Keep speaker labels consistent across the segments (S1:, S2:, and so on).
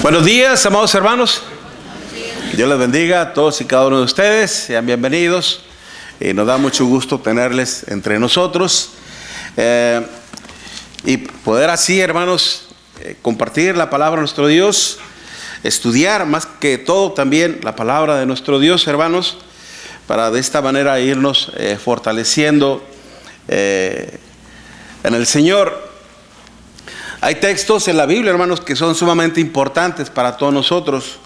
S1: Buenos días, amados hermanos. Dios les bendiga a todos y cada uno de ustedes. Sean bienvenidos. Nos da mucho gusto tenerles entre nosotros. Y poder así, hermanos, compartir la palabra de nuestro Dios. Estudiar más que todo también la palabra de nuestro Dios, hermanos. Para de esta manera irnos fortaleciendo en el Señor. Hay textos en la Biblia, hermanos, que son sumamente importantes para todos nosotros.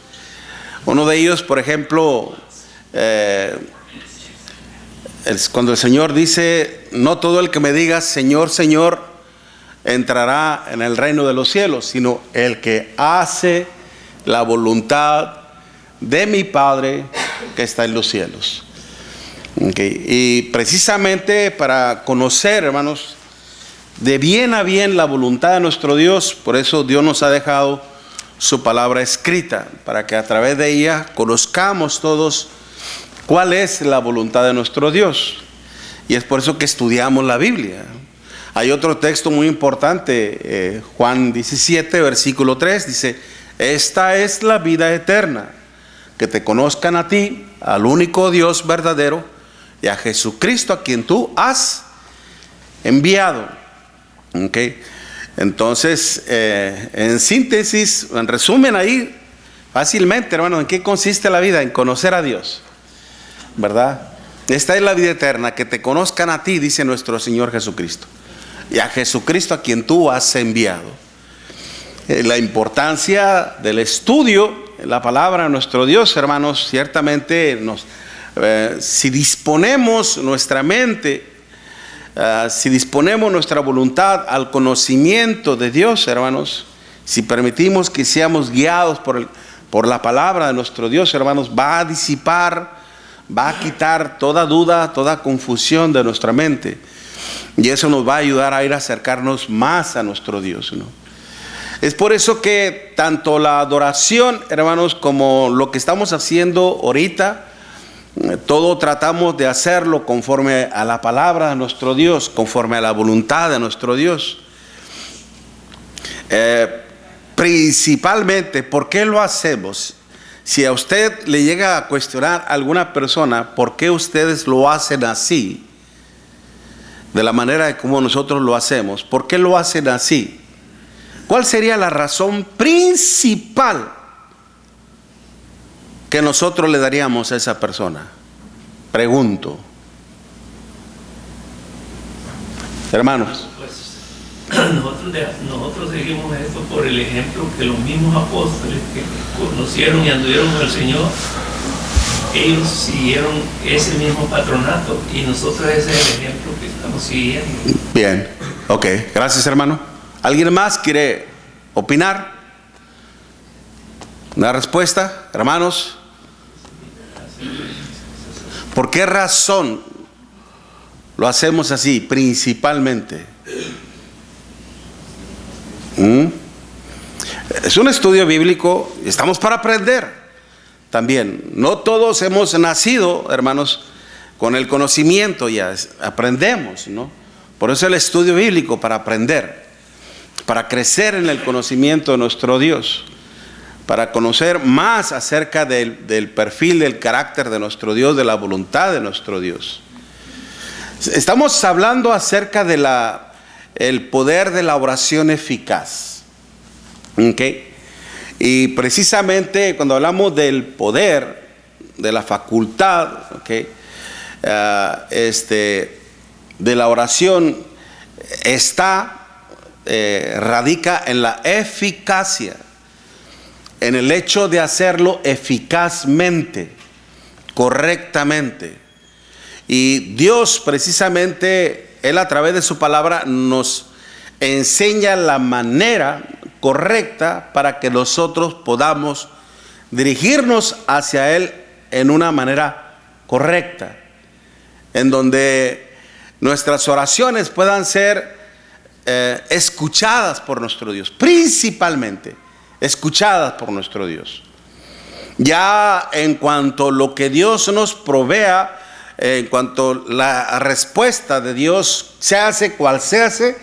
S1: Uno de ellos, por ejemplo, es cuando el Señor dice: no todo el que me diga Señor, Señor, entrará en el reino de los cielos, sino el que hace la voluntad de mi Padre que está en los cielos. Y precisamente para conocer, hermanos, de bien a bien la voluntad de nuestro Dios, por eso Dios nos ha dejado su palabra escrita, para que a través de ella conozcamos todos cuál es la voluntad de nuestro Dios. Y es por eso que estudiamos la Biblia. Hay otro texto muy importante, Juan 17, versículo 3, dice: esta es la vida eterna, que te conozcan a ti, al único Dios verdadero, y a Jesucristo, a quien tú has enviado. Okay. Entonces, en síntesis, en resumen ahí, fácilmente, hermano, ¿en qué consiste la vida? En conocer a Dios, ¿verdad? Esta es la vida eterna, que te conozcan a ti, dice nuestro Señor Jesucristo, y a Jesucristo, a quien tú has enviado. La importancia del estudio en la palabra de nuestro Dios, hermanos, ciertamente si disponemos nuestra mente, si disponemos nuestra voluntad al conocimiento de Dios, hermanos, si permitimos que seamos guiados por la palabra de nuestro Dios, hermanos, va a disipar, va a quitar toda duda, toda confusión de nuestra mente. Y eso nos va a ayudar a ir a acercarnos más a nuestro Dios, ¿no? Es por eso que tanto la adoración, hermanos, como lo que estamos haciendo ahorita, todo tratamos de hacerlo conforme a la palabra de nuestro Dios, conforme a la voluntad de nuestro Dios. Principalmente, ¿por qué lo hacemos? Si a usted le llega a cuestionar a alguna persona, ¿por qué ustedes lo hacen así? De la manera de como nosotros lo hacemos, ¿por qué lo hacen así? ¿Cuál sería la razón principal que nosotros le daríamos a esa persona? Pregunto. Hermanos.
S2: Pues, nosotros seguimos esto por el ejemplo que los mismos apóstoles que conocieron y anduvieron con el Señor, ellos siguieron ese mismo patronato, y nosotros ese es el ejemplo que estamos siguiendo.
S1: Bien, ok, gracias, hermano. ¿Alguien más quiere opinar? ¿Una respuesta, hermanos? ¿Por qué razón lo hacemos así, principalmente? Es un estudio bíblico, estamos para aprender también. No todos hemos nacido, hermanos, con el conocimiento, ya aprendemos, ¿no? Por eso el estudio bíblico, para aprender, para crecer en el conocimiento de nuestro Dios, para conocer más acerca del perfil, del carácter de nuestro Dios, de la voluntad de nuestro Dios. Estamos hablando acerca de el poder de la oración eficaz. ¿Okay? Y precisamente cuando hablamos del poder, de la facultad, ¿okay? De la oración, radica en la eficacia, en el hecho de hacerlo eficazmente, correctamente. Y Dios precisamente, Él a través de su palabra nos enseña la manera correcta para que nosotros podamos dirigirnos hacia Él en una manera correcta, en donde nuestras oraciones puedan ser escuchadas por nuestro Dios, principalmente escuchadas por nuestro Dios. Ya en cuanto a lo que Dios nos provea, en cuanto a la respuesta de Dios, se hace cual se hace,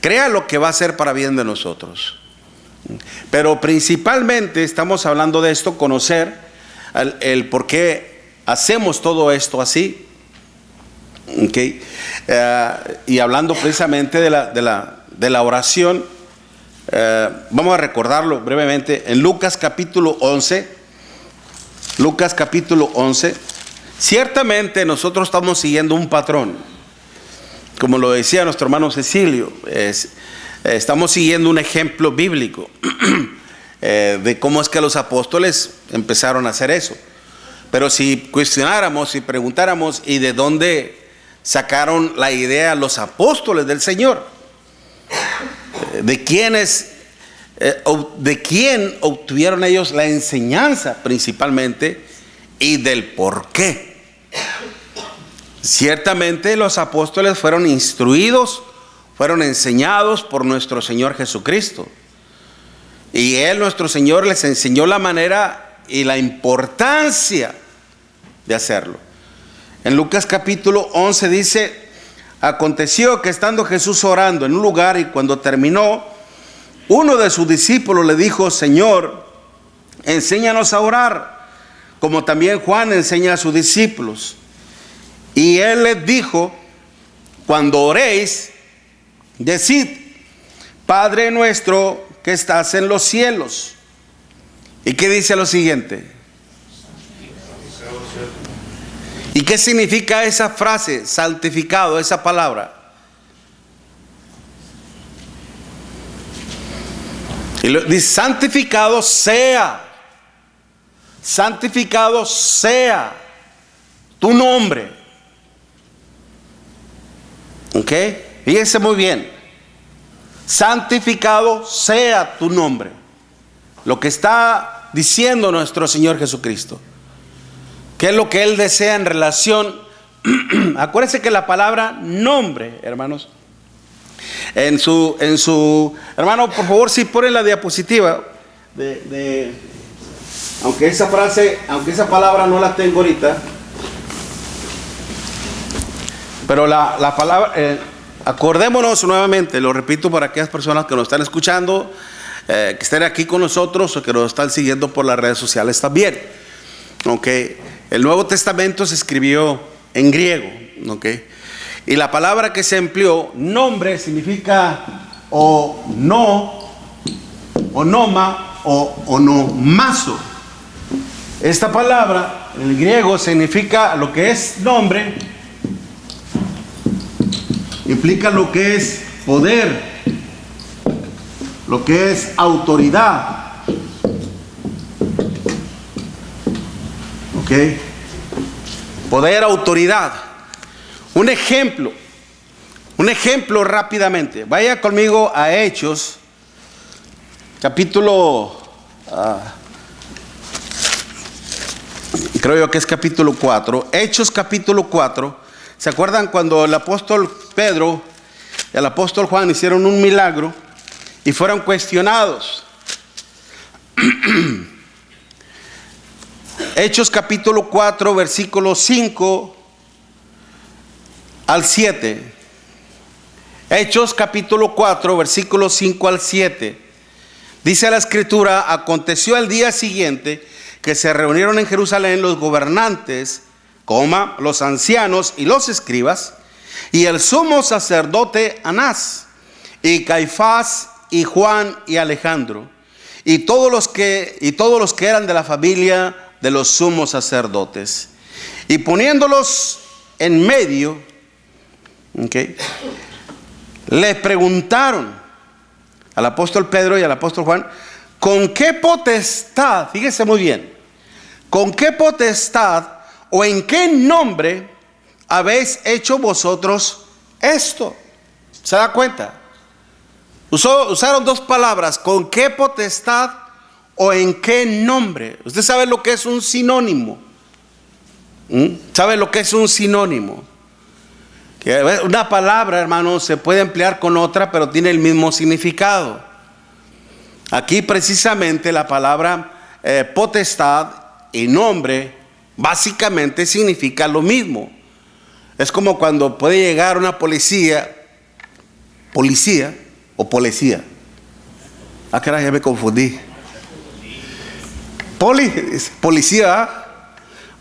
S1: crea lo que va a ser para bien de nosotros. Pero principalmente estamos hablando de esto, conocer el por qué hacemos todo esto así. Okay. Y hablando precisamente de la oración, vamos a recordarlo brevemente en Lucas capítulo 11. Lucas capítulo 11. Ciertamente nosotros estamos siguiendo un patrón, como lo decía nuestro hermano Cecilio. Estamos siguiendo un ejemplo bíblico de cómo es que los apóstoles empezaron a hacer eso. Pero si cuestionáramos, si preguntáramos, ¿y de dónde sacaron la idea los apóstoles del Señor? ¿De quién obtuvieron ellos la enseñanza principalmente y del por qué? Ciertamente los apóstoles fueron instruidos, fueron enseñados por nuestro Señor Jesucristo. Y Él, nuestro Señor, les enseñó la manera y la importancia de hacerlo. En Lucas capítulo 11 dice: aconteció que estando Jesús orando en un lugar, y cuando terminó, uno de sus discípulos le dijo: Señor, enséñanos a orar, como también Juan enseña a sus discípulos. Y él les dijo: cuando oréis, decid: Padre nuestro que estás en los cielos. ¿Y qué dice lo siguiente? ¿Y qué significa esa frase, santificado, esa palabra? Y dice: santificado sea tu nombre. ¿Ok? Fíjense muy bien. Santificado sea tu nombre. Lo que está diciendo nuestro Señor Jesucristo. ¿Qué es lo que Él desea en relación? Acuérdense que la palabra nombre, hermanos, en su hermano, por favor, si ponen la diapositiva aunque esa palabra no la tengo ahorita, pero la palabra, acordémonos nuevamente, lo repito para aquellas personas que nos están escuchando, que estén aquí con nosotros o que nos están siguiendo por las redes sociales también. Okay. El Nuevo Testamento se escribió en griego, okay. Y la palabra que se empleó, nombre, significa onoma o onomazo. Esta palabra en el griego significa lo que es nombre, implica lo que es poder, lo que es autoridad. ¿Ok? Poder, autoridad. Un ejemplo rápidamente. Vaya conmigo a Hechos, capítulo, creo yo que es capítulo 4. Hechos capítulo 4. ¿Se acuerdan cuando el apóstol Pedro y el apóstol Juan hicieron un milagro y fueron cuestionados? Hechos capítulo 4, versículos 5 al 7. Hechos capítulo 4, versículos 5 al 7. Dice la escritura: aconteció el día siguiente que se reunieron en Jerusalén los gobernantes, los ancianos y los escribas, y el sumo sacerdote Anás, y Caifás, y Juan, y Alejandro, y todos los que eran de la familia de los sumos sacerdotes. Y poniéndolos en medio, okay, les preguntaron al apóstol Pedro y al apóstol Juan: ¿con qué potestad, fíjese muy bien, con qué potestad o en qué nombre habéis hecho vosotros esto? ¿Se da cuenta? Usaron dos palabras: ¿con qué potestad o en qué nombre? Usted sabe lo que es un sinónimo. ¿Sabe lo que es un sinónimo? Que una palabra, hermano, se puede emplear con otra, pero tiene el mismo significado. Aquí precisamente la palabra potestad y nombre básicamente significa lo mismo. Es como cuando puede llegar una policía Ah, caray, ya me confundí. Policía. ¿Ah?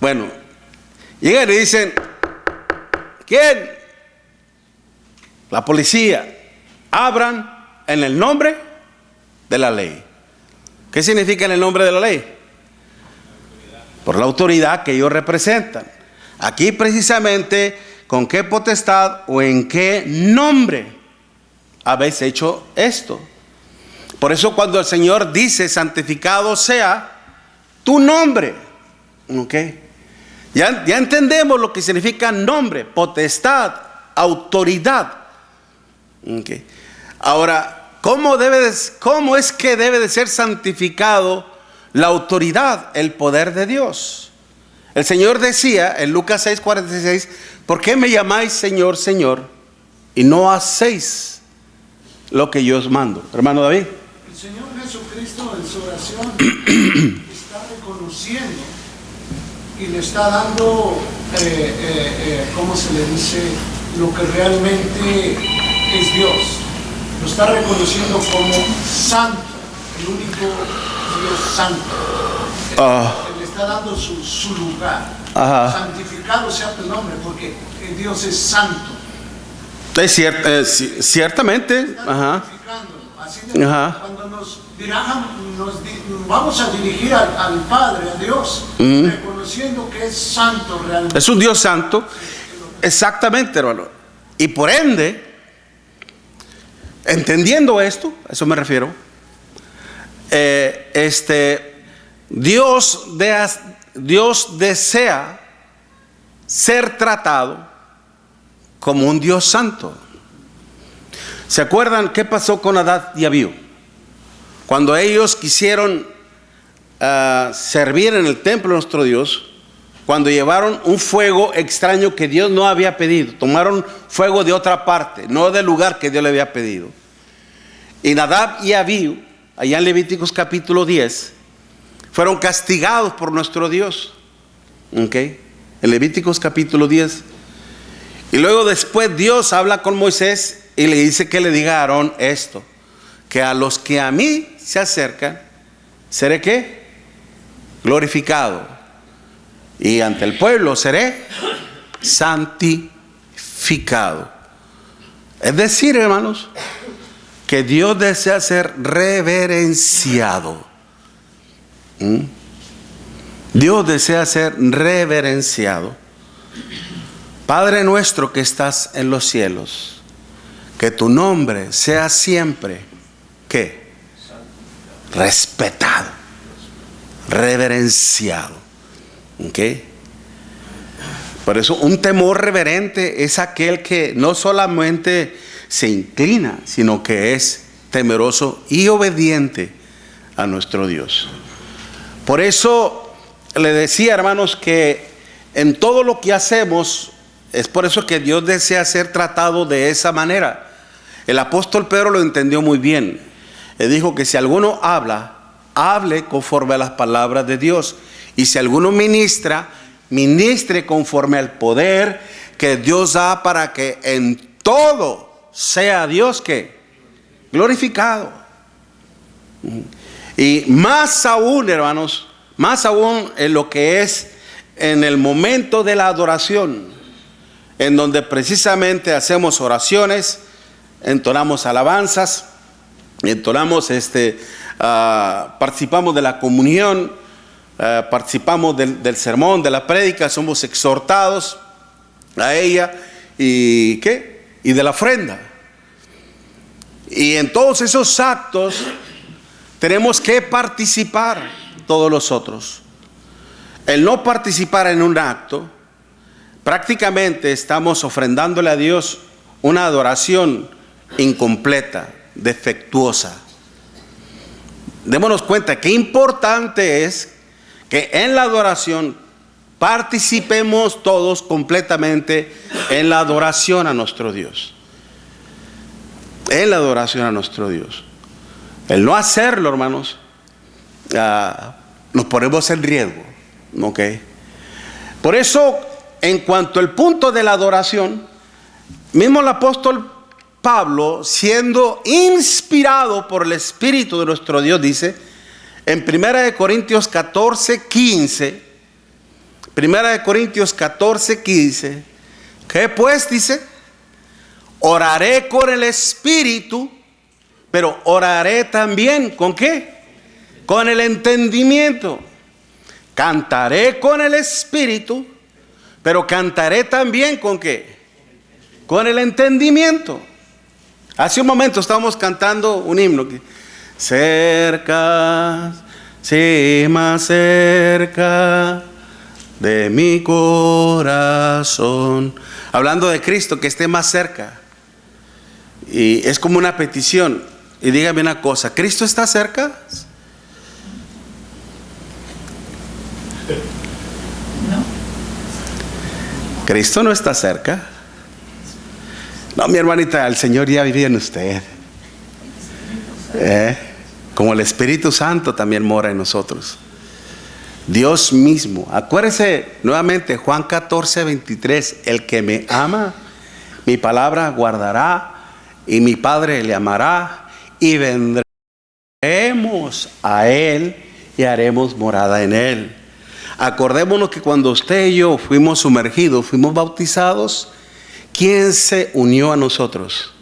S1: Bueno, llegan y dicen, ¿quién? La policía. Abran en el nombre de la ley. ¿Qué significa en el nombre de la ley? Por la autoridad que ellos representan. Aquí precisamente, ¿con qué potestad o en qué nombre habéis hecho esto? Por eso cuando el Señor dice, santificado sea tu nombre. ¿Ok? Ya entendemos lo que significa nombre, potestad, autoridad. ¿Ok? Ahora, ¿cómo es que debe de ser santificado la autoridad, el poder de Dios? El Señor decía en Lucas 6:46, ¿por qué me llamáis Señor, Señor, y no hacéis lo que yo os mando? Hermano David.
S3: El Señor Jesucristo en su oración está reconociendo y le está dando, ¿cómo se le dice? Lo que realmente es Dios. Lo está reconociendo como santo, el único Dios santo. Le está dando su lugar. Santificado sea tu nombre, porque Dios es santo.
S1: Es cierto, ciertamente.
S3: Así de, cuando nos vamos a dirigir al Padre, a Dios, reconociendo que es santo realmente.
S1: Es un Dios santo. Exactamente, hermano. Y por ende, entendiendo esto, a eso me refiero, Dios desea ser tratado como un Dios santo. ¿Se acuerdan qué pasó con Adán y Abío? Cuando ellos quisieron servir en el templo de nuestro Dios, cuando llevaron un fuego extraño que Dios no había pedido, tomaron fuego de otra parte, no del lugar que Dios le había pedido. Y Nadab y Abío, allá en Levíticos capítulo 10, fueron castigados por nuestro Dios. ¿Ok? En Levíticos capítulo 10. Y luego después Dios habla con Moisés y le dice que le diga a Aarón esto, que a los que a mí se acercan, ¿seré qué? Glorificado. Y ante el pueblo seré santificado. Es decir, hermanos, que Dios desea ser reverenciado. Dios desea ser reverenciado. Padre nuestro que estás en los cielos, que tu nombre sea siempre, ¿qué? Respetado, reverenciado. ¿Ok? Por eso un temor reverente es aquel que no solamente se inclina, sino que es temeroso y obediente a nuestro Dios. Por eso le decía, hermanos, que en todo lo que hacemos, es por eso que Dios desea ser tratado de esa manera. El apóstol Pedro lo entendió muy bien. Él dijo que si alguno habla, hable conforme a las palabras de Dios. Y si alguno ministra, ministre conforme al poder que Dios da para que en todo sea Dios que glorificado. Y más aún, hermanos, más aún en lo que es en el momento de la adoración, en donde precisamente hacemos oraciones, entonamos alabanzas, entonamos participamos de la comunión, participamos del sermón, de la prédica, somos exhortados a ella y de la ofrenda. Y en todos esos actos tenemos que participar todos los otros. El no participar en un acto, prácticamente estamos ofrendándole a Dios una adoración incompleta, defectuosa. Démonos cuenta qué importante es que en la adoración participemos todos completamente en la adoración a nuestro Dios. En la adoración a nuestro Dios. El no hacerlo, hermanos, nos ponemos en riesgo. ¿Ok? Por eso, en cuanto al punto de la adoración, mismo el apóstol Pablo, siendo inspirado por el Espíritu de nuestro Dios, dice en 1 Corintios 14:15, 1 Corintios 14:15, ¿qué pues? Dice, oraré con el Espíritu, pero oraré también, ¿con qué? Con el entendimiento. Cantaré con el Espíritu, pero cantaré también, ¿con qué? Con el entendimiento. Hace un momento estábamos cantando un himno que cerca, sí, más cerca de mi corazón, hablando de Cristo, que esté más cerca. Y es como una petición. Y dígame una cosa, ¿Cristo está cerca?
S2: No.
S1: Cristo no está cerca. No, mi hermanita, el Señor ya vive en usted. Como el Espíritu Santo también mora en nosotros. Dios mismo. Acuérdese nuevamente, Juan 14:23. El que me ama, mi palabra guardará, y mi Padre le amará, y vendremos a Él y haremos morada en Él. Acordémonos que cuando usted y yo fuimos sumergidos, fuimos bautizados, ¿quién se unió a nosotros?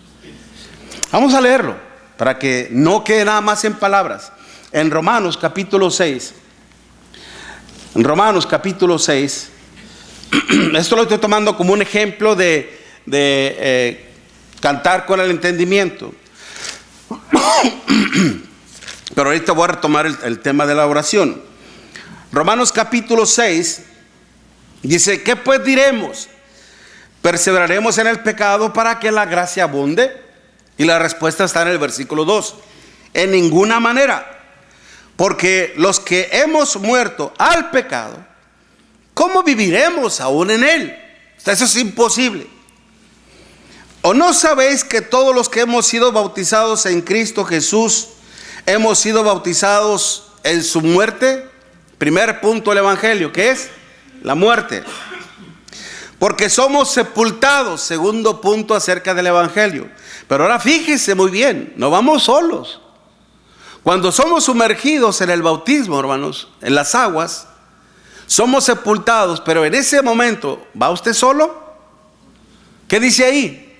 S1: Vamos a leerlo para que no quede nada más en palabras. En Romanos capítulo 6. En Romanos capítulo 6. Esto lo estoy tomando como un ejemplo de cantar con el entendimiento. Pero ahorita voy a retomar el tema de la oración. Romanos capítulo 6 dice, ¿qué pues diremos? ¿Perseveraremos en el pecado para que la gracia abunde? Y la respuesta está en el versículo 2. En ninguna manera. Porque los que hemos muerto al pecado, ¿cómo viviremos aún en él? Eso es imposible. ¿O no sabéis que todos los que hemos sido bautizados en Cristo Jesús, hemos sido bautizados en su muerte? Primer punto del Evangelio, ¿qué es? La muerte. Porque somos sepultados. Segundo punto acerca del Evangelio. Pero ahora fíjese muy bien, no vamos solos. Cuando somos sumergidos en el bautismo, hermanos, en las aguas, somos sepultados, pero en ese momento, ¿va usted solo? ¿Qué dice ahí?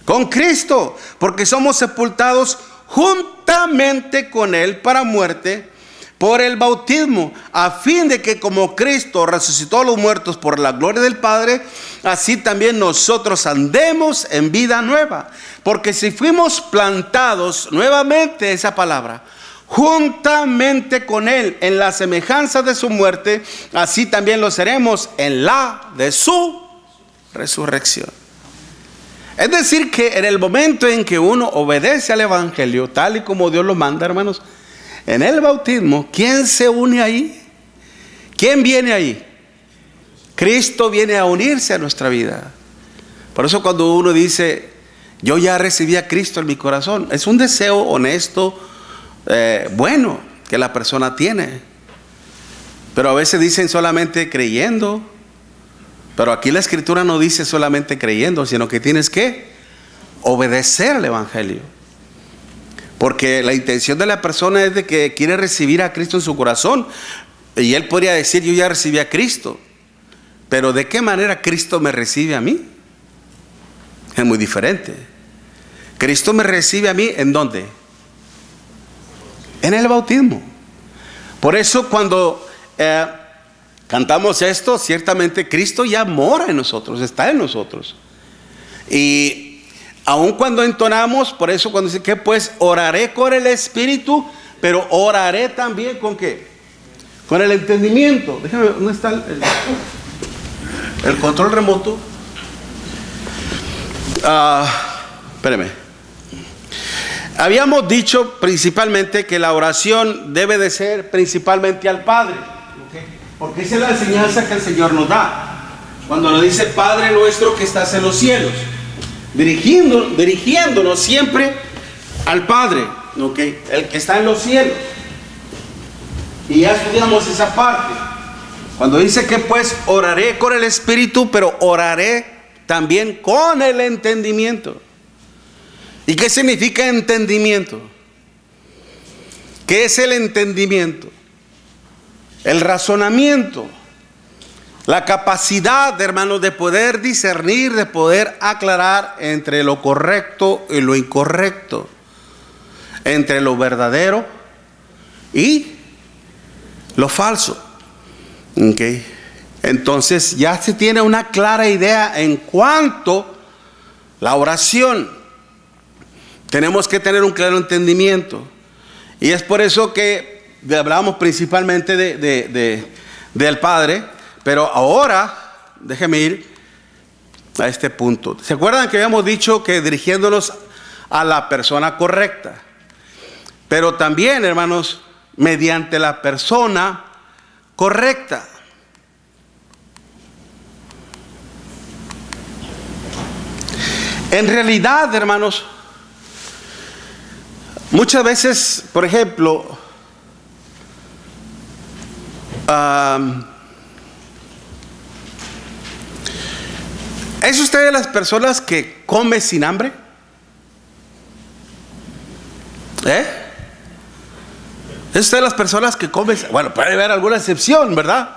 S1: Con Cristo, porque somos sepultados juntamente con Él para muerte por el bautismo, a fin de que como Cristo resucitó a los muertos por la gloria del Padre, así también nosotros andemos en vida nueva. Porque si fuimos plantados, nuevamente esa palabra, juntamente con Él en la semejanza de su muerte, así también lo seremos en la de su resurrección. Es decir que en el momento en que uno obedece al Evangelio, tal y como Dios lo manda, hermanos, en el bautismo, ¿quién se une ahí? ¿Quién viene ahí? Cristo viene a unirse a nuestra vida. Por eso cuando uno dice, yo ya recibí a Cristo en mi corazón, es un deseo honesto, bueno, que la persona tiene. Pero a veces dicen solamente creyendo. Pero aquí la Escritura no dice solamente creyendo, sino que tienes que obedecer al Evangelio. Porque la intención de la persona es de que quiere recibir a Cristo en su corazón. Y él podría decir, yo ya recibí a Cristo. Pero ¿de qué manera Cristo me recibe a mí? Es muy diferente. Cristo me recibe a mí, ¿en dónde? En el bautismo. Por eso cuando cantamos esto, ciertamente Cristo ya mora en nosotros, está en nosotros. Y aun cuando entonamos, por eso cuando dice que pues oraré con el Espíritu, pero oraré también ¿con qué? Con el entendimiento. Déjame, ¿dónde está el control remoto? Espérame. Habíamos dicho principalmente que la oración debe de ser principalmente al Padre, ¿okay? Porque esa es la enseñanza que el Señor nos da cuando nos dice Padre nuestro que estás en los cielos, dirigiéndonos siempre al Padre, ¿okay? El que está en los cielos. Y ya estudiamos esa parte cuando dice que pues oraré con el Espíritu, pero oraré también con el entendimiento. ¿Y qué significa entendimiento? ¿Qué es el entendimiento? El razonamiento, la capacidad, hermanos, de poder discernir, de poder aclarar entre lo correcto y lo incorrecto, entre lo verdadero y lo falso. Okay. Entonces ya se tiene una clara idea en cuanto a la oración. Tenemos que tener un claro entendimiento. Y es por eso que hablamos principalmente del Padre. Pero ahora, déjeme ir a este punto. ¿Se acuerdan que habíamos dicho que dirigiéndonos a la persona correcta? Pero también, hermanos, mediante la persona correcta. En realidad, hermanos, muchas veces, por ejemplo, ¿es usted de las personas que come sin hambre? ¿Es usted de las personas que come? Bueno, puede haber alguna excepción, ¿verdad?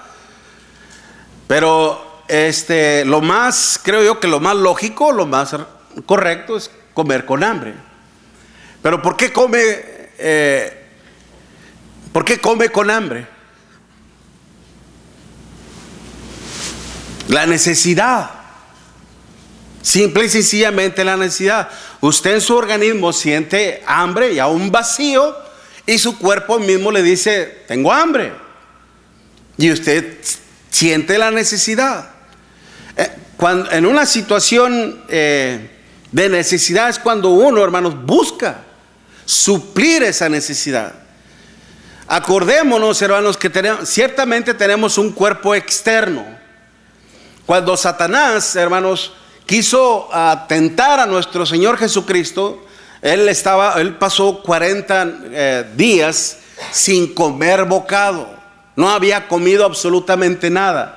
S1: Pero lo más, creo yo que lo más lógico, lo más correcto es comer con hambre. Pero ¿por qué come con hambre? La necesidad. Simple y sencillamente la necesidad. Usted en su organismo siente hambre y aún vacío, y su cuerpo mismo le dice, tengo hambre. Y usted siente la necesidad. Cuando, en una situación de necesidad es cuando uno, hermanos, busca suplir esa necesidad. Acordémonos, hermanos, que ciertamente tenemos un cuerpo externo. Cuando Satanás, hermanos, quiso tentar a nuestro Señor Jesucristo, él pasó 40 días sin comer bocado. No había comido absolutamente nada.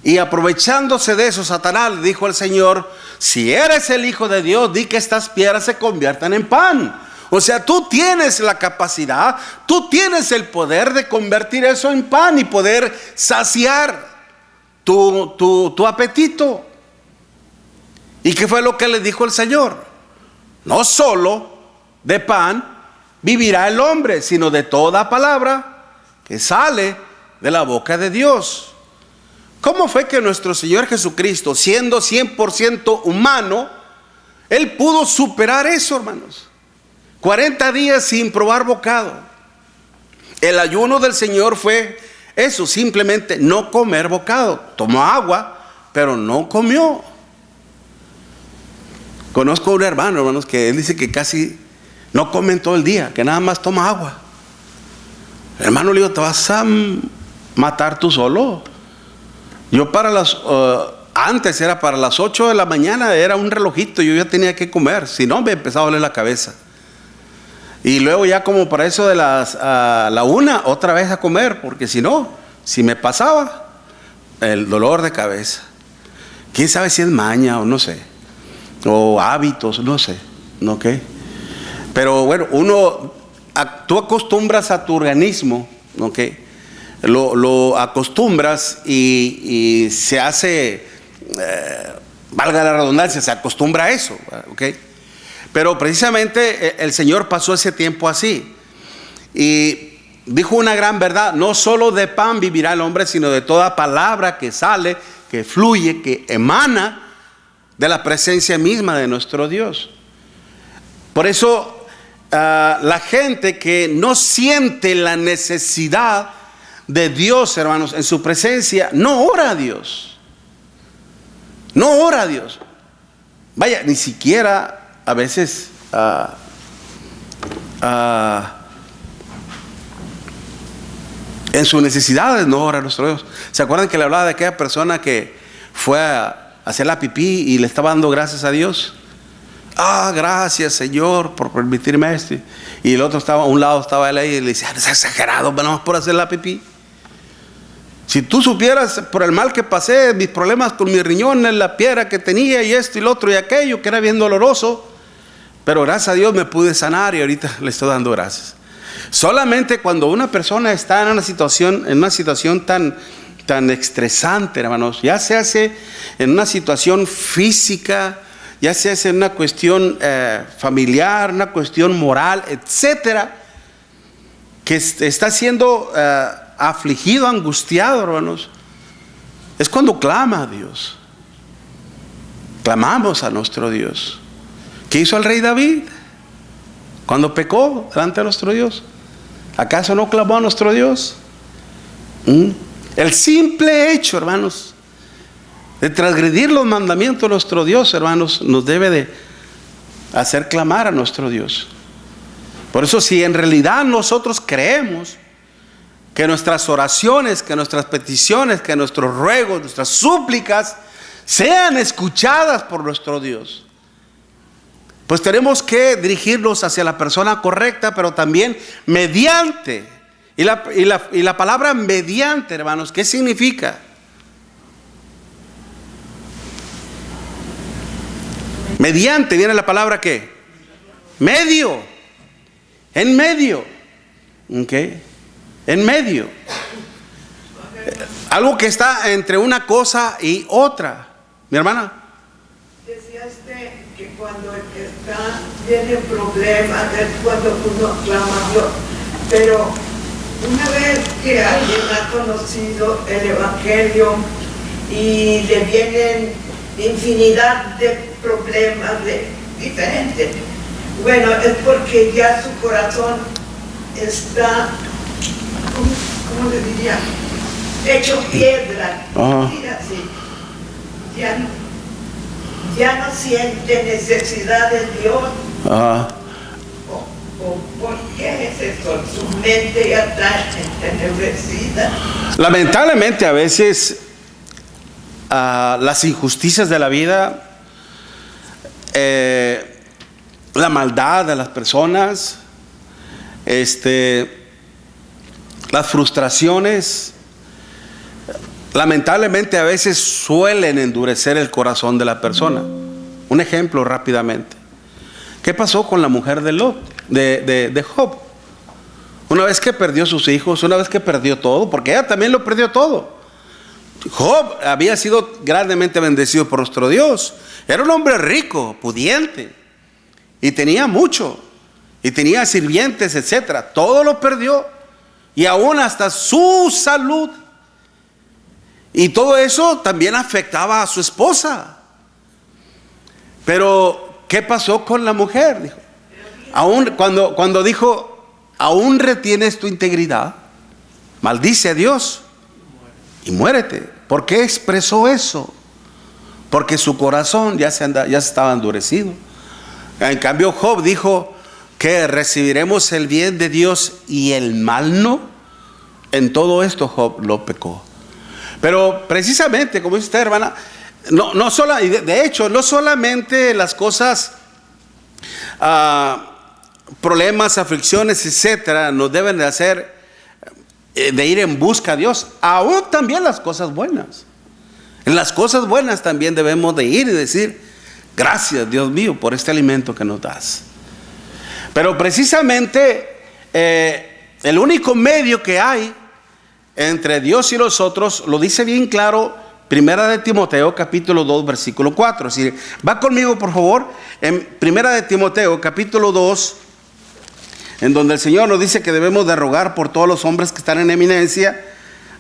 S1: Y aprovechándose de eso, Satanás le dijo al Señor, si eres el Hijo de Dios, di que estas piedras se conviertan en pan. O sea, tú tienes la capacidad, tú tienes el poder de convertir eso en pan y poder saciar tu apetito. ¿Y qué fue lo que le dijo el Señor? No solo de pan vivirá el hombre, sino de toda palabra que sale de la boca de Dios. ¿Cómo fue que nuestro Señor Jesucristo, siendo 100% humano, Él pudo superar eso, hermanos? 40 días sin probar bocado. El ayuno del Señor fue eso, simplemente no comer bocado. Tomó agua, pero no comió. Conozco a un hermano, hermanos, que él dice que casi no come en todo el día, que nada más toma agua. Hermano, le digo, ¿te vas a matar tú solo? Yo antes era para las 8 de la mañana, era un relojito, yo ya tenía que comer, si no me empezaba a doler la cabeza. Y luego ya como para eso de la 1, otra vez a comer, porque si no, si me pasaba, el dolor de cabeza. ¿Quién sabe si es maña o no sé? O hábitos, no sé, ¿ok? Pero bueno, tú acostumbras a tu organismo, ¿ok? Lo acostumbras y se hace, valga la redundancia, se acostumbra a eso, ¿ok? Pero precisamente el Señor pasó ese tiempo así y dijo una gran verdad: no solo de pan vivirá el hombre, sino de toda palabra que sale, que fluye, que emana de la presencia misma de nuestro Dios. Por eso la gente que no siente la necesidad de Dios, hermanos, en su presencia, no ora a Dios. No ora a Dios. Vaya, ni siquiera a veces en sus necesidades no ora a nuestro Dios. ¿Se acuerdan que le hablaba de aquella persona que fue a hacer la pipí y le estaba dando gracias a Dios? Gracias, Señor, por permitirme esto. Y el otro estaba, a un lado estaba él ahí y le decía, es exagerado, vamos por hacer la pipí. Si tú supieras por el mal que pasé, mis problemas con mis riñones, la piedra que tenía y esto y lo otro y aquello, que era bien doloroso, Pero gracias a Dios me pude sanar y ahorita le estoy dando gracias. Solamente cuando una persona está en una situación tan estresante, hermanos, ya se hace en una situación física, ya se hace en una cuestión familiar, una cuestión moral, etcétera, que está siendo afligido, angustiado, hermanos, es cuando clama a Dios. Clamamos a nuestro Dios. ¿Qué hizo el rey David cuando pecó delante de nuestro Dios? ¿Acaso no clamó a nuestro Dios? El simple hecho, hermanos, de transgredir los mandamientos de nuestro Dios, hermanos, nos debe de hacer clamar a nuestro Dios. Por eso, si en realidad nosotros creemos que nuestras oraciones, que nuestras peticiones, que nuestros ruegos, nuestras súplicas sean escuchadas por nuestro Dios, pues tenemos que dirigirnos hacia la persona correcta, pero también mediante. Y la palabra mediante, hermanos, ¿qué significa? Mediante viene la palabra ¿qué? Medio. En medio. ¿Ok? En medio. Algo que está entre una cosa y otra. Mi hermana.
S4: Decía que cuando viene problemas es cuando uno clama a Dios. Pero una vez que alguien ha conocido el Evangelio y le vienen infinidad de problemas diferentes, bueno, es porque ya su corazón está, ¿cómo le diría? Hecho piedra. Así. Ya no siente necesidad de Dios. ¿Por qué es eso? Su mente ya está ennegrecida.
S1: Lamentablemente a veces las injusticias de la vida, la maldad de las personas, las frustraciones, lamentablemente a veces suelen endurecer el corazón de la persona. Un ejemplo rápidamente. ¿Qué pasó con la mujer de Job? Una vez que perdió sus hijos, una vez que perdió todo, porque ella también lo perdió todo. Job había sido grandemente bendecido por nuestro Dios. Era un hombre rico, pudiente, y tenía mucho, y tenía sirvientes, etcétera. Todo lo perdió, y aún hasta su salud. Y todo eso también afectaba a su esposa. Pero ¿qué pasó con la mujer? Dijo, cuando dijo, aún retienes tu integridad, maldice a Dios y muérete. ¿Por qué expresó eso? Porque su corazón ya estaba endurecido. En cambio Job dijo que recibiremos el bien de Dios y el mal no. En todo esto Job lo pecó. Pero precisamente, como dice usted, hermana, de hecho, no solamente las cosas, problemas, aflicciones, etcétera, nos deben de hacer de ir en busca a Dios, aún también las cosas buenas. En las cosas buenas también debemos de ir y decir, gracias Dios mío por este alimento que nos das. Pero precisamente el único medio que hay entre Dios y nosotros, lo dice bien claro Primera de Timoteo capítulo 2 versículo 4. Así, va conmigo por favor en Primera de Timoteo capítulo 2, en donde el Señor nos dice que debemos de rogar por todos los hombres que están en eminencia,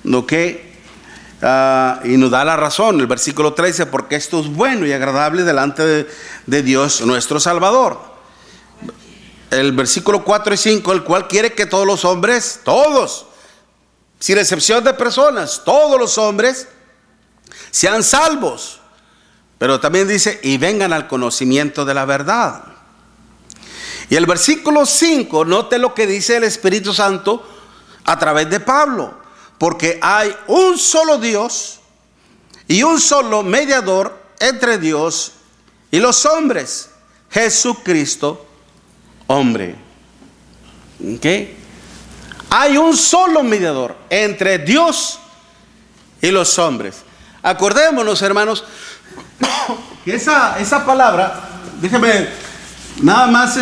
S1: ¿no? Y nos da la razón, el versículo 13, porque esto es bueno y agradable delante de Dios nuestro Salvador. El versículo 4 y 5, el cual quiere que todos los hombres, todos, sin excepción de personas, todos los hombres sean salvos. Pero también dice, y vengan al conocimiento de la verdad. Y el versículo 5, note lo que dice el Espíritu Santo a través de Pablo. Porque hay un solo Dios y un solo mediador entre Dios y los hombres, Jesucristo, hombre. ¿Ok? Hay un solo mediador entre Dios y los hombres. Acordémonos, hermanos, que esa palabra, déjeme nada más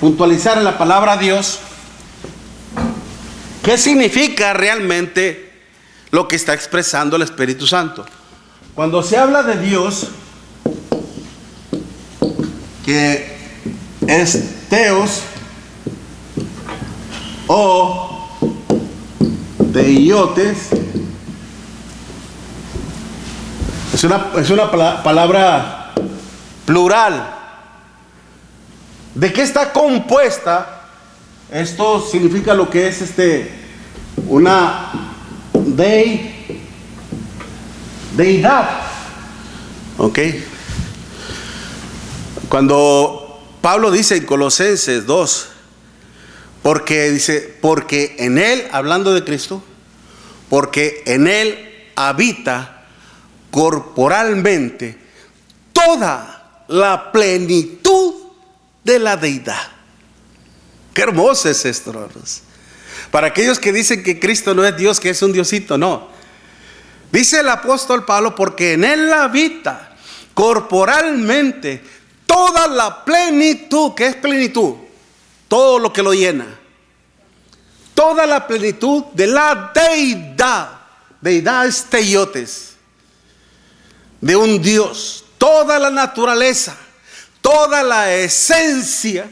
S1: puntualizar en la palabra Dios, ¿qué significa realmente lo que está expresando el Espíritu Santo? Cuando se habla de Dios, que es Theos o Theiotes, es una palabra plural. ¿De qué está compuesta? Esto significa lo que es una deidad. ¿Ok? Cuando Pablo dice en Colosenses 2, porque en Él, hablando de Cristo, porque en Él habita corporalmente toda la plenitud de la deidad. Qué hermoso es esto, hermanos. Para aquellos que dicen que Cristo no es Dios, que es un diosito, no. Dice el apóstol Pablo, porque en Él habita corporalmente toda la plenitud. ¿Qué es plenitud? Todo lo que lo llena. Toda la plenitud de la deidad. Deidad es teiotes. De un Dios. Toda la naturaleza, toda la esencia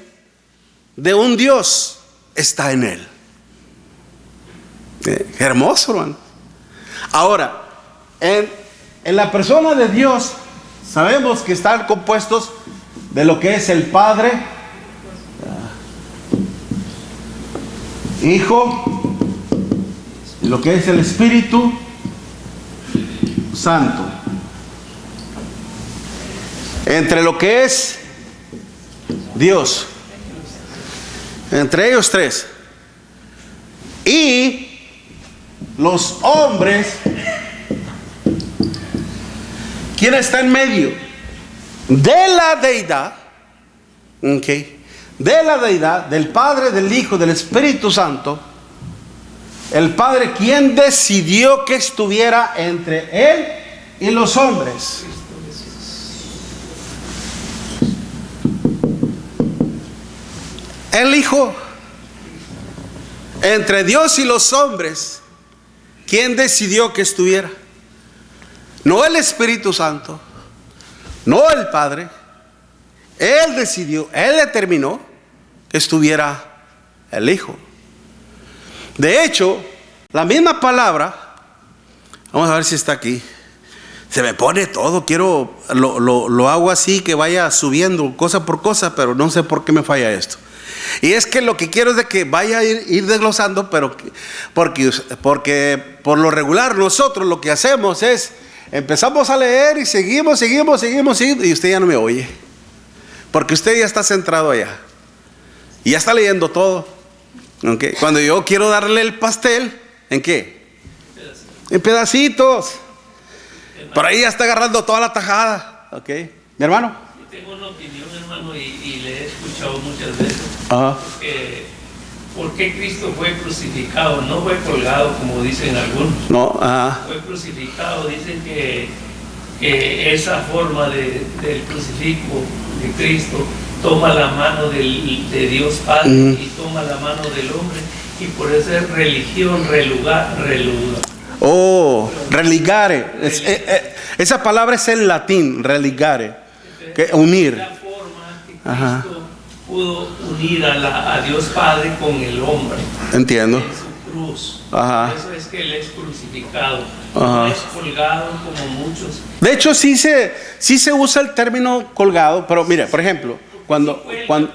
S1: de un Dios está en Él. Hermoso, hermano. Ahora, en la persona de Dios, sabemos que están compuestos de lo que es el Padre, Hijo, y lo que es el Espíritu Santo. Entre lo que es Dios, entre ellos tres, y los hombres, ¿quién está en medio? De la deidad, ¿okay? De la deidad, del Padre, del Hijo, del Espíritu Santo. El Padre, ¿quién decidió que estuviera entre Él y los hombres? El Hijo. Entre Dios y los hombres, ¿quién decidió que estuviera? No el Espíritu Santo, no el Padre. Él decidió, Él determinó que estuviera el Hijo. De hecho, la misma palabra, vamos a ver si está aquí. Se me pone todo, lo hago así que vaya subiendo cosa por cosa, pero no sé por qué me falla esto. Y es que lo que quiero es de que vaya a ir desglosando, pero porque por lo regular nosotros lo que hacemos es empezamos a leer y seguimos y usted ya no me oye, porque usted ya está centrado allá y ya está leyendo todo. ¿Okay? Cuando yo quiero darle el pastel, ¿en qué? En pedacitos. Por ahí ya está agarrando toda la tajada. ¿Ok? Mi hermano.
S2: Tengo una opinión, hermano, y le he escuchado muchas veces.
S1: Ajá.
S2: ¿Por qué Cristo fue crucificado? No fue colgado, como dicen algunos.
S1: No, ajá.
S2: Fue crucificado. Dicen que esa forma del crucifijo de Cristo toma la mano de Dios Padre y toma la mano del hombre, y por eso es religión, relugar.
S1: Oh, religare. Esa palabra es en latín, religare, que unir.
S2: La forma que Cristo pudo unir a Dios Padre con el hombre.
S1: Entiendo.
S2: En su cruz.
S1: Ajá.
S2: Eso es que Él es crucificado.
S1: Ajá.
S2: No es colgado como muchos.
S1: De hecho, sí se usa el término colgado, pero mira, por ejemplo, cuando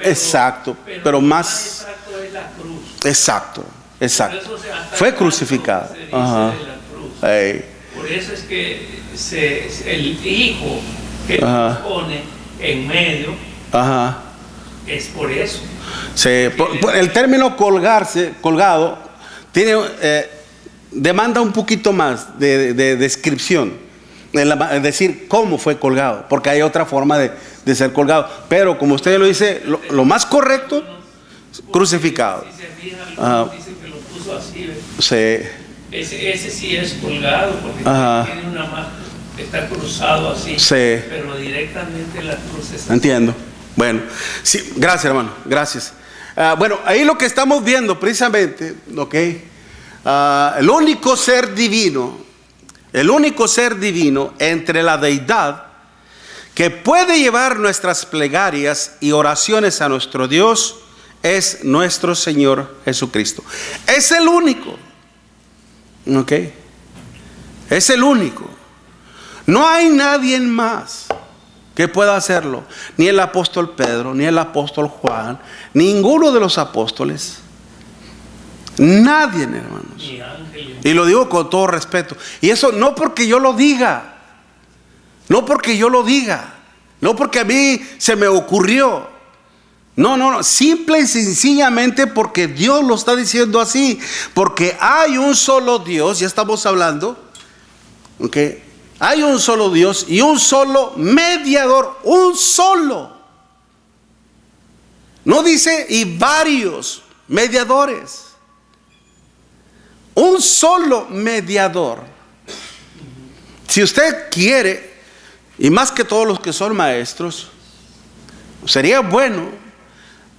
S1: exacto, pero más
S2: exacto es la cruz.
S1: exacto.
S2: Por eso
S1: Fue crucificado.
S2: se dice
S1: Ajá.
S2: de la cruz.
S1: Hey.
S2: Por eso es que el Hijo que
S1: Ajá.
S2: nos pone en medio,
S1: Ajá.
S2: es por eso.
S1: El término colgado, tiene demanda un poquito más de descripción, es decir, cómo fue colgado, porque hay otra forma de ser colgado. Pero como usted lo dice, lo más correcto, crucificado.
S2: Si se fijan, dicen que lo puso así.
S1: Sí.
S2: Ese sí es colgado, porque tiene una mano, está cruzado así.
S1: Sí.
S2: Pero directamente la cruz está.
S1: Entiendo. Bueno, sí, gracias, hermano, gracias. Bueno, ahí lo que estamos viendo precisamente, ¿ok? El único ser divino entre la deidad que puede llevar nuestras plegarias y oraciones a nuestro Dios es nuestro Señor Jesucristo. Es el único, ¿ok? Es el único. No hay nadie más que pueda hacerlo. Ni el apóstol Pedro, ni el apóstol Juan, ninguno de los apóstoles. Nadie, hermanos. Y lo digo con todo respeto. Y eso no porque yo lo diga. No porque yo lo diga. No porque a mí se me ocurrió. No. Simple y sencillamente porque Dios lo está diciendo así. Porque hay un solo Dios, ya estamos hablando. ¿Ok? Hay un solo Dios y un solo mediador. Un solo. No dice y varios mediadores. Un solo mediador. Si usted quiere, y más que todos los que son maestros, sería bueno.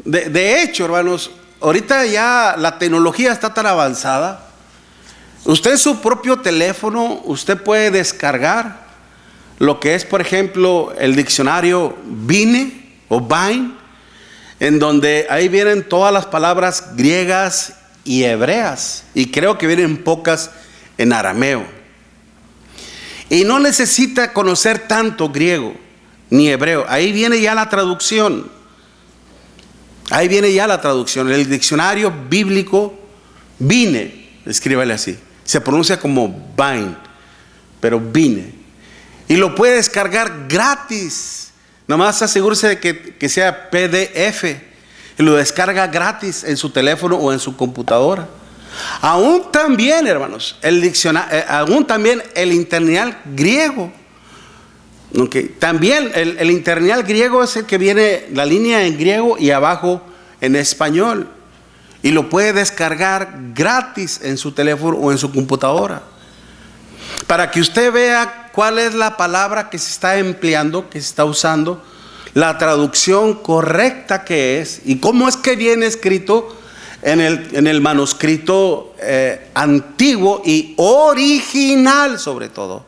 S1: De hecho, hermanos, ahorita ya la tecnología está tan avanzada. Usted en su propio teléfono, usted puede descargar lo que es, por ejemplo, el diccionario Vine o Vine, en donde ahí vienen todas las palabras griegas y hebreas, y creo que vienen pocas en arameo. Y no necesita conocer tanto griego ni hebreo. Ahí viene ya la traducción. El diccionario bíblico Vine, escríbale así. Se pronuncia como Vine, pero Vine. Y lo puede descargar gratis. Nomás asegúrese de que sea PDF. Y lo descarga gratis en su teléfono o en su computadora. Aún también, hermanos, aún también el interlineal griego. Okay. También el interlineal griego es el que viene la línea en griego y abajo en español. Y lo puede descargar gratis en su teléfono o en su computadora. Para que usted vea cuál es la palabra que se está empleando, que se está usando, la traducción correcta que es y cómo es que viene escrito en el manuscrito antiguo y original sobre todo.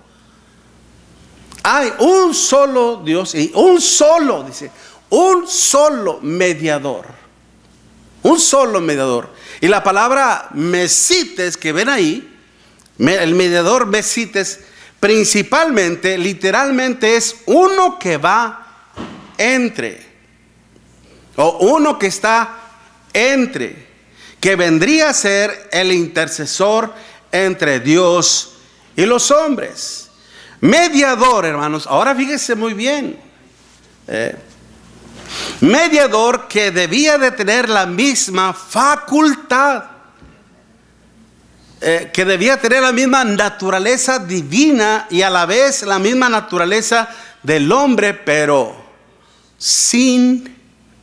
S1: Hay un solo Dios y un solo mediador. Un solo mediador. Y la palabra mesites que ven ahí, el mediador mesites, principalmente, literalmente es uno que va entre, o uno que está entre, que vendría a ser el intercesor entre Dios y los hombres. Mediador, hermanos, ahora fíjese muy bien. Mediador que debía de tener la misma facultad, que debía tener la misma naturaleza divina y a la vez la misma naturaleza del hombre, pero sin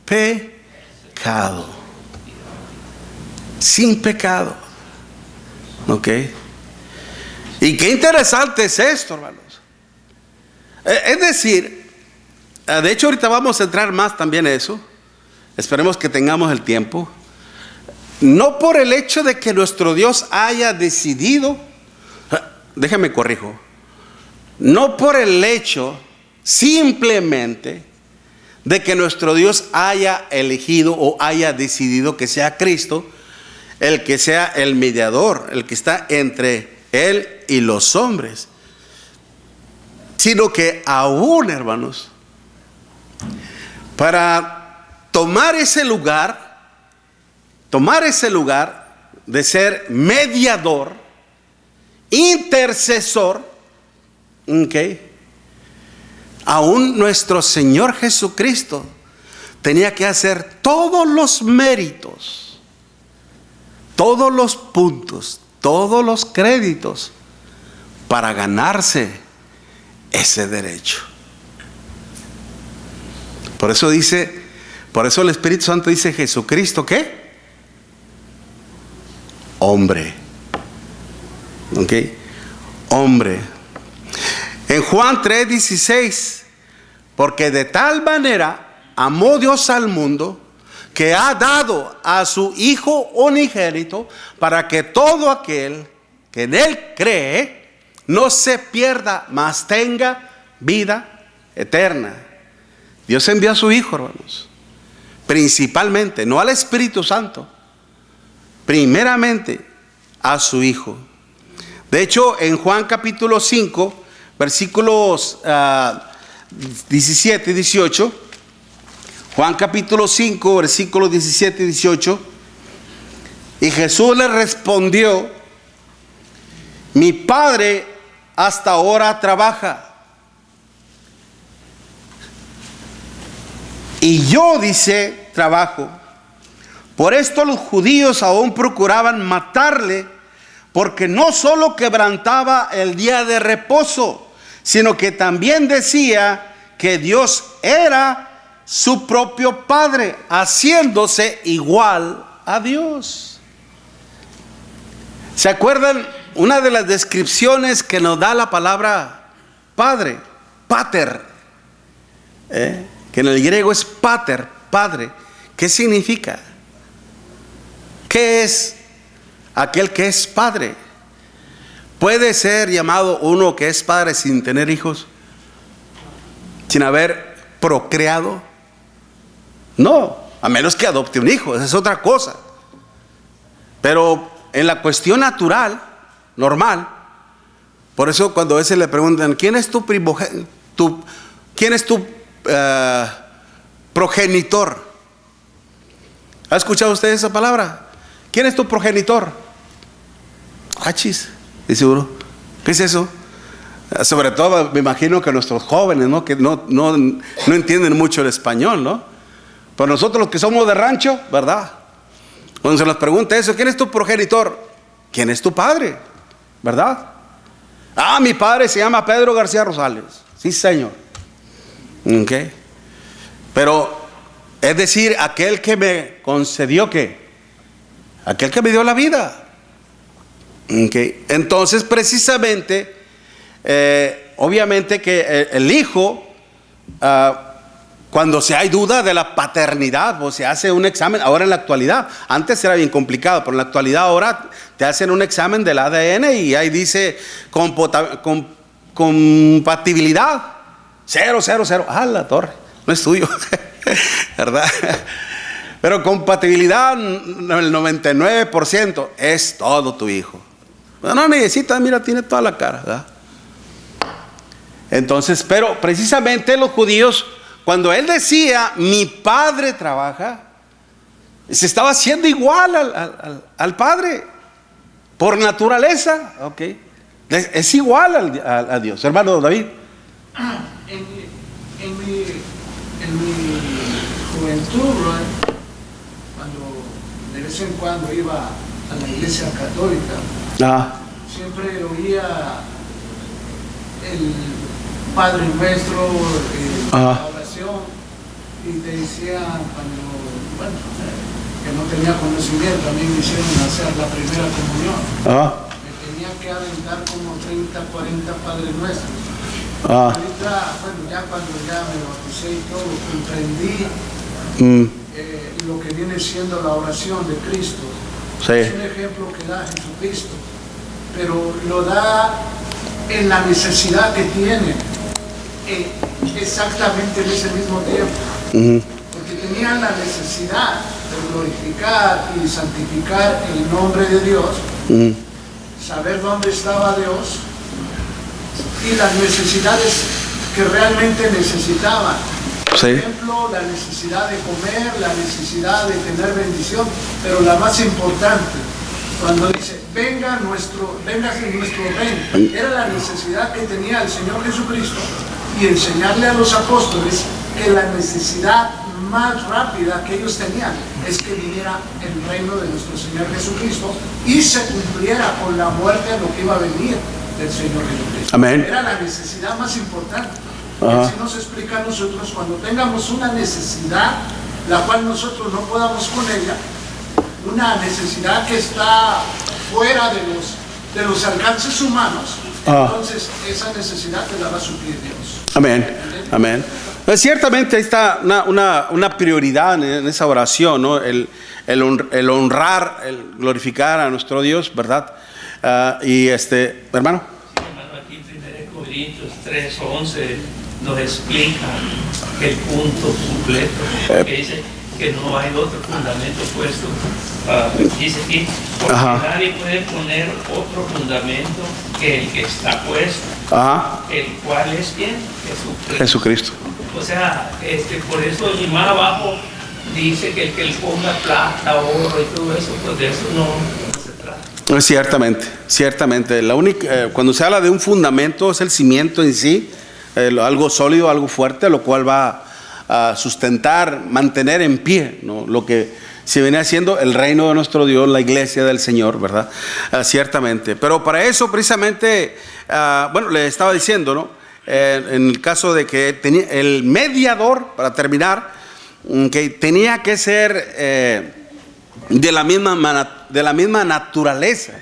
S1: pecado. Sin pecado. ¿Ok? Y qué interesante es esto, hermanos. Es decir, de hecho ahorita vamos a entrar más también en eso. Esperemos que tengamos el tiempo. No por el hecho de que nuestro Dios haya decidido, déjame corrijo, no por el hecho simplemente de que nuestro Dios haya elegido o haya decidido que sea Cristo el que sea el mediador, el que está entre Él y los hombres, sino que aún, hermanos, para tomar ese lugar de ser mediador, intercesor, ¿okay? Aún nuestro Señor Jesucristo tenía que hacer todos los méritos, todos los puntos, todos los créditos para ganarse ese derecho. Por eso el Espíritu Santo dice: Jesucristo, ¿qué? Hombre. ¿Ok? Hombre. En Juan 3:16, porque de tal manera amó Dios al mundo, que ha dado a su Hijo unigénito, para que todo aquel que en Él cree no se pierda, mas tenga vida eterna. Dios envió a su Hijo, hermanos, principalmente, no al Espíritu Santo, primeramente a su Hijo. De hecho, en Juan capítulo 5, versículos 17 y 18, Juan capítulo 5, versículos 17 y 18, y Jesús le respondió: mi Padre hasta ahora trabaja, y yo, dice, trabajo. Por esto los judíos aún procuraban matarle, porque no solo quebrantaba el día de reposo, sino que también decía que Dios era su propio Padre, haciéndose igual a Dios. ¿Se acuerdan? Una de las descripciones que nos da la palabra Padre, pater, que en el griego es pater, Padre. ¿Qué significa? ¿Qué es aquel que es padre? ¿Puede ser llamado uno que es padre sin tener hijos? ¿Sin haber procreado? No, a menos que adopte un hijo, esa es otra cosa. Pero en la cuestión natural, normal, por eso cuando a veces le preguntan: ¿quién es tu primogénito? ¿Quién es tu progenitor? ¿Ha escuchado usted esa palabra? ¿Quién es tu progenitor? Hachis, dice uno. ¿Qué es eso? Sobre todo me imagino que nuestros jóvenes, ¿no? Que no entienden mucho el español, ¿no? Pero nosotros los que somos de rancho, ¿verdad? Cuando se nos pregunta eso: ¿quién es tu progenitor? ¿Quién es tu padre? ¿Verdad? Ah, mi padre se llama Pedro García Rosales. Sí, señor. ¿Ok? Pero es decir, aquel que me concedió, ¿qué? Aquel que me dio la vida. ¿Okay? Entonces, precisamente, obviamente que el hijo, cuando se hay duda de la paternidad, pues se hace un examen. Ahora en la actualidad, antes era bien complicado, pero en la actualidad ahora te hacen un examen del ADN y ahí dice compatibilidad 000. Ah, la torre, no es tuyo, ¿verdad? Pero compatibilidad el 99%, es todo tu hijo. No necesita, mira, tiene toda la cara, ¿verdad? Entonces, pero precisamente los judíos, cuando él decía mi padre trabaja, se estaba haciendo igual al padre por naturaleza. ¿Ok? Es igual a Dios. Hermano David.
S3: En mi juventud, ¿no? Cuando de vez en cuando iba a la iglesia católica, siempre oía el Padre Nuestro, la oración, y te decían, cuando, bueno, que no tenía conocimiento, a mí me hicieron hacer la primera comunión. Me tenía que aventar como 30, 40 Padres Nuestros. Ahorita, bueno, ya cuando ya me bauticé y todo, comprendí lo que viene siendo la oración de Cristo. Sí. Es un ejemplo que da Jesucristo, pero lo da en la necesidad que tiene, exactamente en ese mismo tiempo. Porque tenían la necesidad de glorificar y santificar el nombre de Dios, saber dónde estaba Dios y las necesidades que realmente necesitaban. Por ejemplo, la necesidad de comer, la necesidad de tener bendición, pero la más importante, cuando dice, venga nuestro reino, era la necesidad que tenía el Señor Jesucristo, y enseñarle a los apóstoles que la necesidad más rápida que ellos tenían es que viniera el reino de nuestro Señor Jesucristo y se cumpliera con la muerte a lo que iba a venir del Señor Jesucristo. Amén. Era la necesidad más importante. Así nos explica a nosotros: cuando tengamos una necesidad la cual nosotros no podamos con ella, una necesidad que está fuera de los alcances humanos, entonces esa necesidad te la va a suplir Dios.
S1: Amén. Amén. Ciertamente ahí está una prioridad en esa oración, ¿no? El honrar, el glorificar a nuestro Dios, ¿verdad? Y hermano.
S2: Hermano, aquí 1 Corintios 3:11 nos explica el punto completo, que dice que no hay otro fundamento puesto. Dice aquí, porque nadie puede poner otro fundamento que el que está puesto, el cual es ¿quién? Jesucristo. O sea, por eso y más abajo dice que el que le ponga plata, oro y todo eso, pues de eso no se trata.
S1: Ciertamente. Cuando se habla de un fundamento es el cimiento en sí, algo sólido, algo fuerte, lo cual va a sustentar, mantener en pie, ¿no? Lo que se viene haciendo el reino de nuestro Dios, la iglesia del Señor, ¿verdad? Ciertamente. Pero para eso precisamente, le estaba diciendo, ¿no? En el caso de que tenía el mediador, para terminar, que tenía que ser de la misma naturaleza,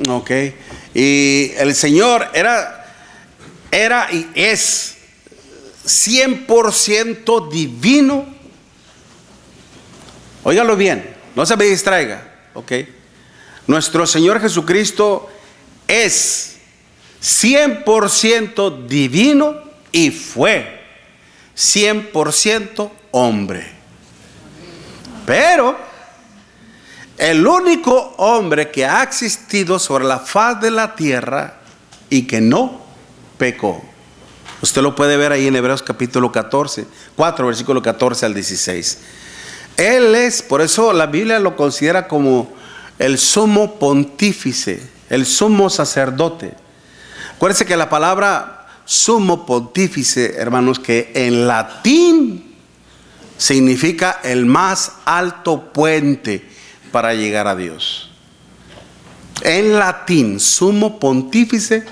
S1: ¿ok? Y el Señor era y es 100% divino. Óigalo bien, no se me distraiga, ¿ok? Nuestro Señor Jesucristo es 100% divino y fue 100% hombre. Pero el único hombre que ha existido sobre la faz de la tierra y que no pecó, usted lo puede ver ahí en Hebreos capítulo 4, versículo 14 al 16. Él es, por eso la Biblia lo considera como el sumo pontífice, el sumo sacerdote. Acuérdense que la palabra sumo pontífice, hermanos, que en latín significa el más alto puente para llegar a Dios. En latín, sumo pontífice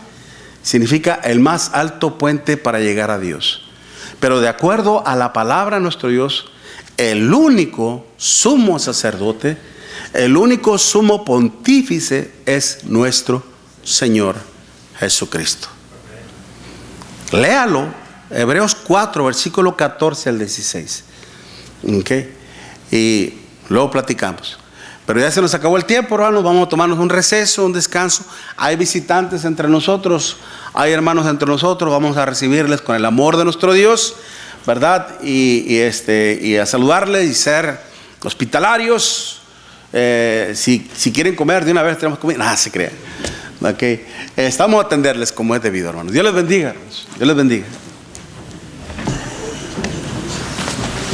S1: significa el más alto puente para llegar a Dios. Pero de acuerdo a la palabra de nuestro Dios, el único sumo sacerdote, el único sumo pontífice es nuestro Señor Jesucristo. Léalo, Hebreos 4, versículo 14 al 16. ¿Okay? Y luego platicamos. Pero ya se nos acabó el tiempo, hermanos. Vamos a tomarnos un receso, un descanso. Hay visitantes entre nosotros, hay hermanos entre nosotros. Vamos a recibirles con el amor de nuestro Dios, ¿verdad? Y a saludarles y ser hospitalarios. Si quieren comer, de una vez tenemos comida. Nada, se crean. Okay. Estamos a atenderles como es debido, hermanos. Dios les bendiga, hermanos. Dios les bendiga.